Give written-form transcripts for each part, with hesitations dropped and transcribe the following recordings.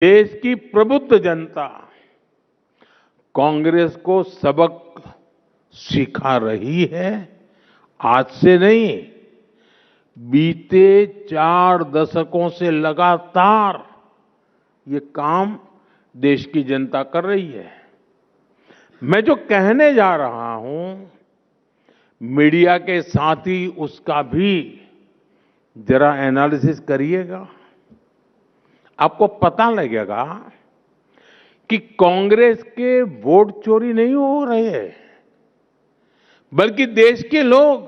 देश की प्रबुद्ध जनता कांग्रेस को सबक सिखा रही है। आज से नहीं, बीते 4 दशकों से लगातार ये काम देश की जनता कर रही है। मैं जो कहने जा रहा हूं, मीडिया के साथ ही उसका भी जरा एनालिसिस करिएगा। आपको पता लगेगा कि कांग्रेस के वोट चोरी नहीं हो रहे हैं, बल्कि देश के लोग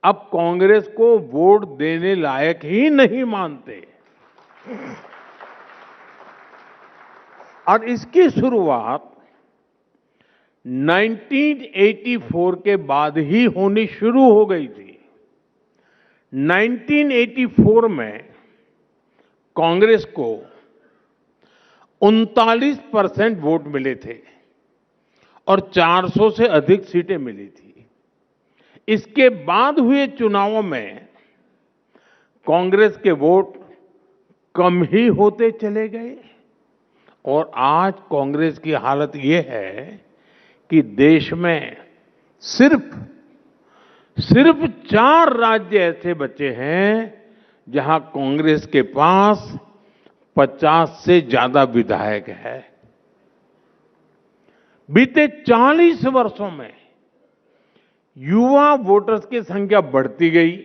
अब कांग्रेस को वोट देने लायक ही नहीं मानते। और इसकी शुरुआत 1984 के बाद ही होनी शुरू हो गई थी। 1984 में कांग्रेस को 39% वोट मिले थे और 400 से अधिक सीटें मिली थी। इसके बाद हुए चुनावों में कांग्रेस के वोट कम ही होते चले गए और आज कांग्रेस की हालत ये है कि देश में सिर्फ 4 राज्य ऐसे बचे हैं जहां कांग्रेस के पास 50 से ज्यादा विधायक है। बीते 40 वर्षों में युवा वोटर्स की संख्या बढ़ती गई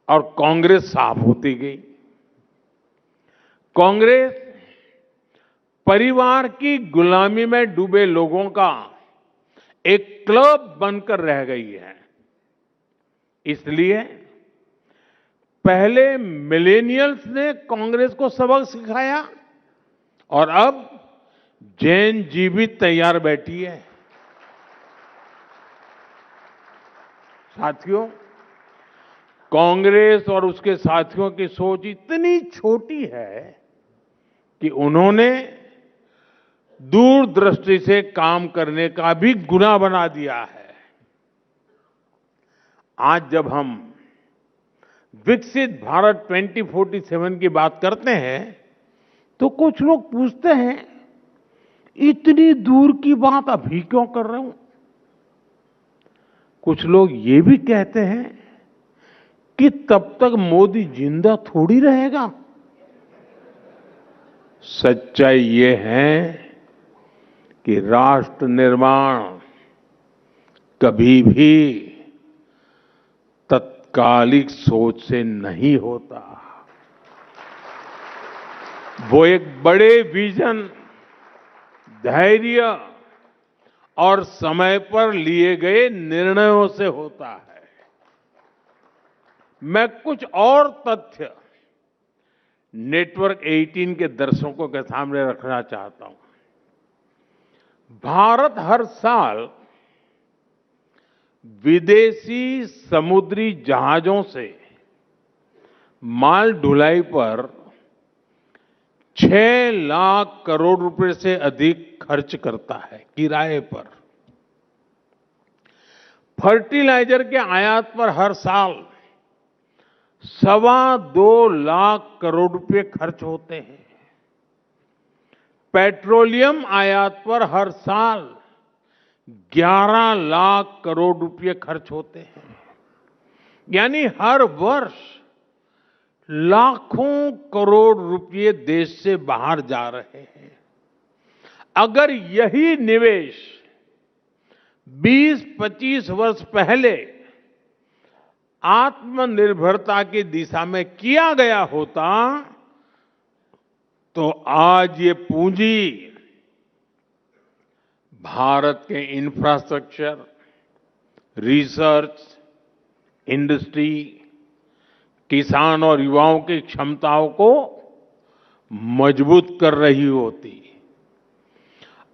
और कांग्रेस साफ होती गई। कांग्रेस परिवार की गुलामी में डूबे लोगों का एक क्लब बनकर रह गई है। इसलिए पहले मिलेनियल्स ने कांग्रेस को सबक सिखाया और अब जेन जी भी तैयार बैठी है। साथियों, कांग्रेस और उसके साथियों की सोच इतनी छोटी है कि उन्होंने दूरदृष्टि से काम करने का भी गुनाह बना दिया है। आज जब हम विकसित भारत 2047 की बात करते हैं तो कुछ लोग पूछते हैं, इतनी दूर की बात अभी क्यों कर रहे हो? कुछ लोग ये भी कहते हैं कि तब तक मोदी जिंदा थोड़ी रहेगा। सच्चाई ये है कि राष्ट्र निर्माण कभी भी तत्कालिक सोच से नहीं होता। वो एक बड़े विजन, धैर्य और समय पर लिए गए निर्णयों से होता है। मैं कुछ और तथ्य नेटवर्क 18 के दर्शकों के सामने रखना चाहता हूं। भारत हर साल विदेशी समुद्री जहाजों से माल ढुलाई पर 6 लाख करोड़ रुपए से अधिक खर्च करता है किराए पर। फर्टिलाइजर के आयात पर हर साल 2.25 लाख करोड़ रुपए खर्च होते हैं। पेट्रोलियम आयात पर हर साल 11 लाख करोड़ रुपए खर्च होते हैं। यानी हर वर्ष लाखों करोड़ रुपए देश से बाहर जा रहे हैं। अगर यही निवेश 20-25 वर्ष पहले आत्मनिर्भरता की दिशा में किया गया होता तो आज ये पूंजी भारत के इंफ्रास्ट्रक्चर, रिसर्च, इंडस्ट्री, किसान और युवाओं की क्षमताओं को मजबूत कर रही होती।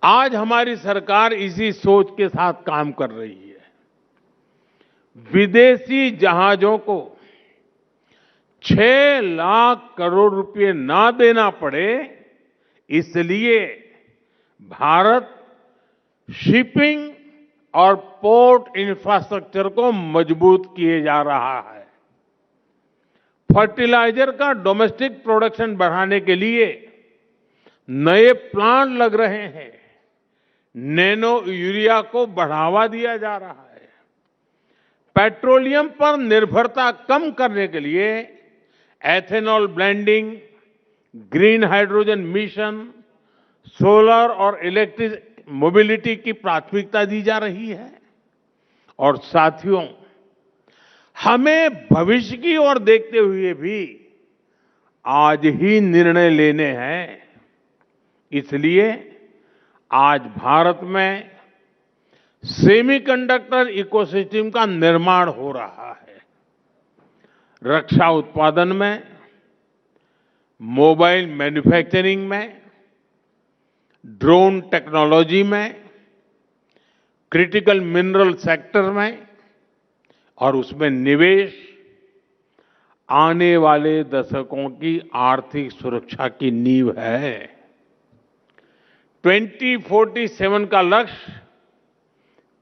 आज हमारी सरकार इसी सोच के साथ काम कर रही है। विदेशी जहाजों को 6 लाख करोड़ रुपए ना देना पड़े, इसलिए भारत शिपिंग और पोर्ट इंफ्रास्ट्रक्चर को मजबूत किए जा रहा है। फर्टिलाइजर का डोमेस्टिक प्रोडक्शन बढ़ाने के लिए नए प्लांट लग रहे हैं। नैनो यूरिया को बढ़ावा दिया जा रहा है। पेट्रोलियम पर निर्भरता कम करने के लिए ethanol blending, green hydrogen mission, solar और इलेक्ट्रिक मोबिलिटी की प्राथमिकता दी जा रही है। और साथियों, हमें भविष्य की ओर देखते हुए भी आज ही निर्णय लेने हैं। इसलिए आज भारत में सेमीकंडक्टर इकोसिस्टम का निर्माण हो रहा है। रक्षा उत्पादन में, मोबाइल मैन्युफैक्चरिंग में, ड्रोन टेक्नोलॉजी में, क्रिटिकल मिनरल सेक्टर में और उसमें निवेश आने वाले दशकों की आर्थिक सुरक्षा की नींव है। 2047 का लक्ष्य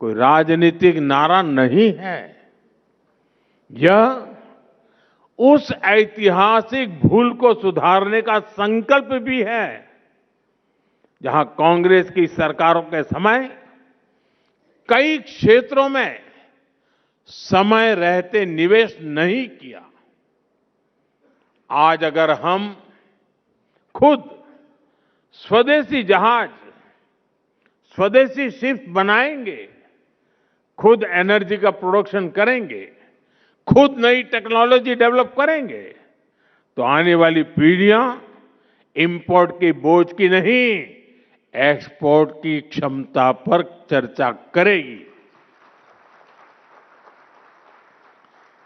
कोई राजनीतिक नारा नहीं है। यह उस ऐतिहासिक भूल को सुधारने का संकल्प भी है जहां कांग्रेस की सरकारों के समय कई क्षेत्रों में समय रहते निवेश नहीं किया। आज अगर हम खुद स्वदेशी जहाज, स्वदेशी शिप बनाएंगे, खुद एनर्जी का प्रोडक्शन करेंगे, खुद नई टेक्नोलॉजी डेवलप करेंगे, तो आने वाली पीढ़ियां इंपोर्ट की बोझ की नहीं, एक्सपोर्ट की क्षमता पर चर्चा करेगी।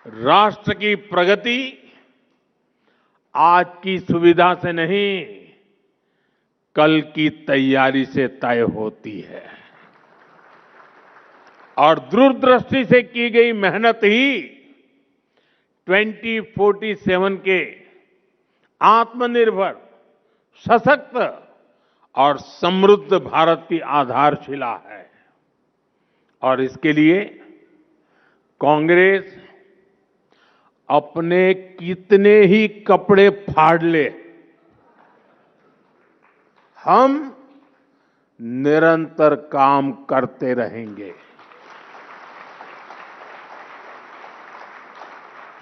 राष्ट्र की प्रगति आज की सुविधा से नहीं, कल की तैयारी से तय होती है। और दूरदृष्टि से की गई मेहनत ही 2047 के आत्मनिर्भर, सशक्त और समृद्ध भारत की आधारशिला है। और इसके लिए कांग्रेस अपने कितने ही कपड़े फाड़ ले, हम निरंतर काम करते रहेंगे।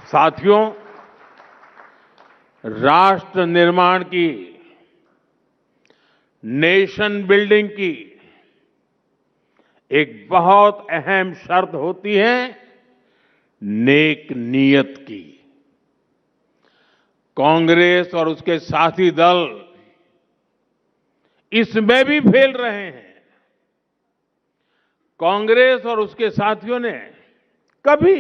साथियों, राष्ट्र निर्माण की, नेशन बिल्डिंग की एक बहुत अहम शर्त होती है नेक नीयत की। कांग्रेस और उसके साथी दल इसमें भी फेल रहे हैं। कांग्रेस और उसके साथियों ने कभी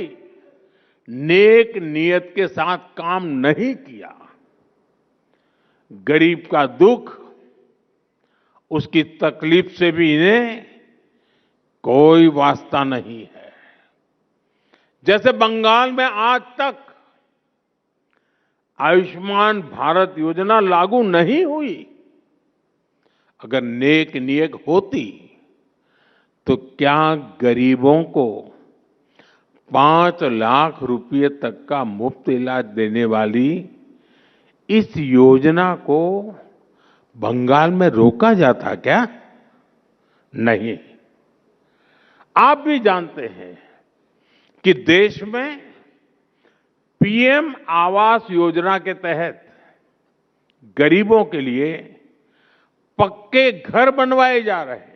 नेक नीयत के साथ काम नहीं किया। गरीब का दुख, उसकी तकलीफ से भी इन्हें कोई वास्ता नहीं है। जैसे बंगाल में आज तक आयुष्मान भारत योजना लागू नहीं हुई। अगर नेक नीयत होती तो क्या गरीबों को 5 लाख रुपए तक का मुफ्त इलाज देने वाली इस योजना को बंगाल में रोका जाता क्या? नहीं। आप भी जानते हैं कि देश में पीएम आवास योजना के तहत गरीबों के लिए पक्के घर बनवाए जा रहे हैं।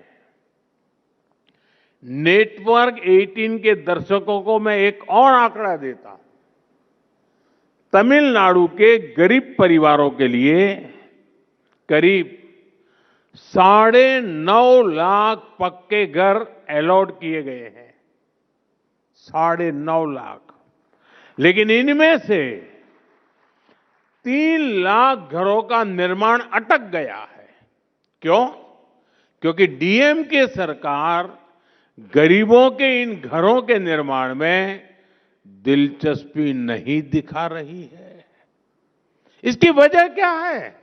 नेटवर्क 18 के दर्शकों को मैं एक और आंकड़ा देता हूं। तमिलनाडु के गरीब परिवारों के लिए करीब 9.5 लाख पक्के घर अलॉट किए गए हैं। 9.5 लाख। लेकिन इनमें से 3 लाख घरों का निर्माण अटक गया है। क्यों? क्योंकि डीएमके सरकार गरीबों के इन घरों के निर्माण में दिलचस्पी नहीं दिखा रही है। इसकी वजह क्या है?